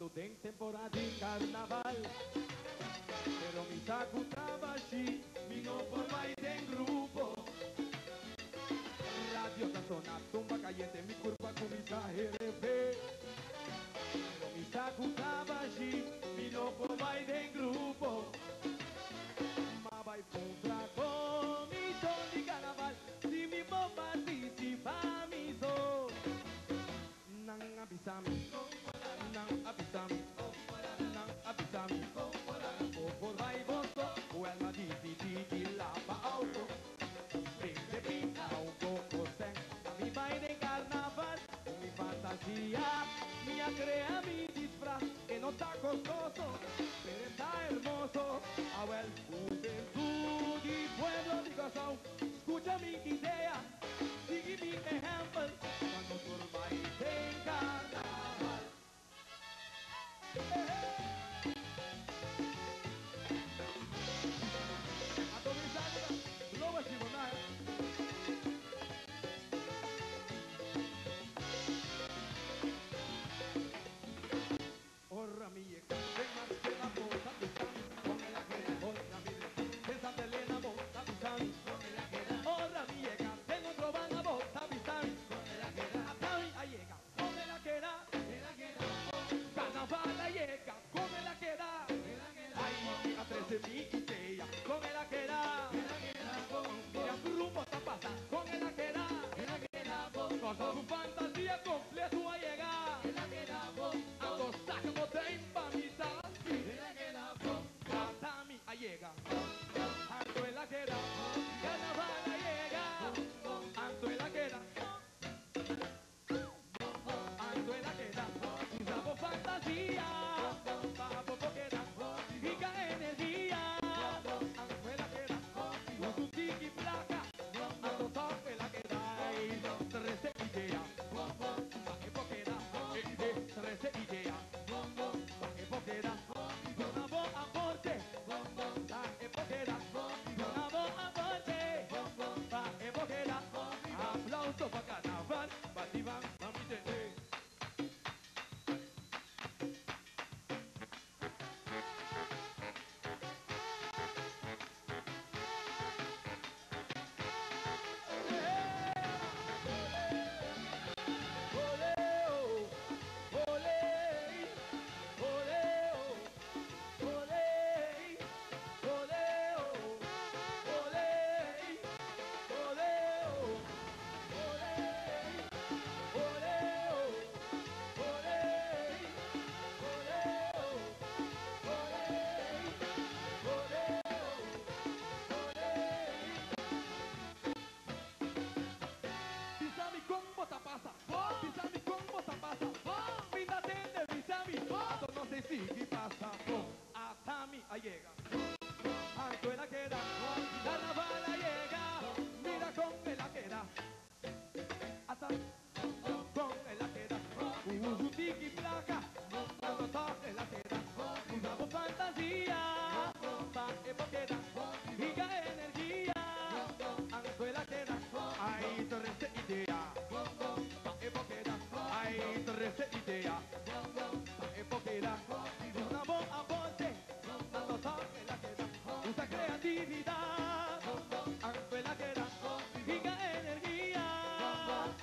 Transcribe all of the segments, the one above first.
quando tem temporada de carnaval. Pero mi saco trabaji, mi no por mai tem grupo. Radio está sonando, tumba caliente, mi curva comienza a rever. Pero mi saco trabaji, mi no por mai tem grupo. Ma vai contra comissão de carnaval, se me for participar, me sou. Não avisa-me, não avisa-me, não avisa-me. Por vai vosso, o alma de lava alto. Prende pinta, um pouco sem. A mim vai de carnaval, mi fantasia, minha crea, mi disfraz, que no está costoso, pero está hermoso. A ver, juventud y pueblo de corazón, escucha mi idea, sigue mi ejemplo, cuando formáis en carnaval. A todos mis amigos, lo decimos nada. Orra mía, de más que la boca pisan, con el ajena, orra mía, de Santa Elena, boca pisan, con el ajena, orra mía, tengo otro van a boca pisan, con el ajena, hasta hoy llega, con el ajena, carnaval llega, con el ajena, ay, a 13.000 ideas, con el ajena, mira grupo está pasando, con el ajena, con su fantasía completo a llegar, a dos sacos de infamita, Atami a llega, Anto en la queda, carnaval a llega, Anto en la queda, Anto en la queda, usamos fantasía, papo queda, pica energía, Anto en la queda, uso tiki placa, Anto toque la queda, y 13 ideas, pa' que queda, 13 ideas, pa' que queda, una voz a porte, la epoquera, una voz a porte, pa' epoquera, aplauso pa' carnaval, pa' Iván, pa' mi tete. Pisami como tapasa, pisami como tapasa, vida de pisami, esto no sé si qué pasa, Atami a llega, Anto en la queda, carnaval a llega, mira con la queda, hasta con la queda, uso tiki placa, cuando toque la queda, usamos fantasía, pa' epoquera, giga energía, Anto en la queda, hay 13 ideas, pa' epoquera, hay 13 ideas, pa' epoquera, una voz a voce, cuando toque la queda, usa creatividad, Anto en la queda, giga energía,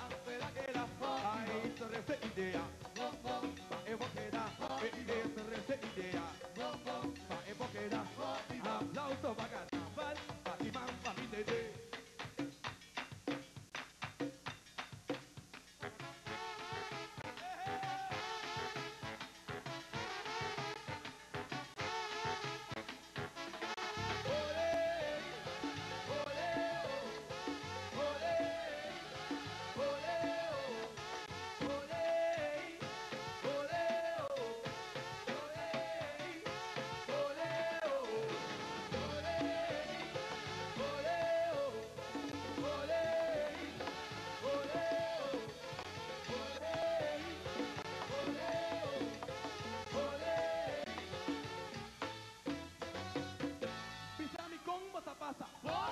Anto en la queda, hay 13 ideas, pa' epoquera, 13 ideas, pa' epoquera, aplauso pa' carnaval, pa' Timán, pa' mi tete.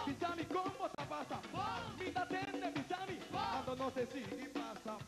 Pisami, ¿cómo te pasa? Mi tatende, Pisami, cuando no sé si pasa.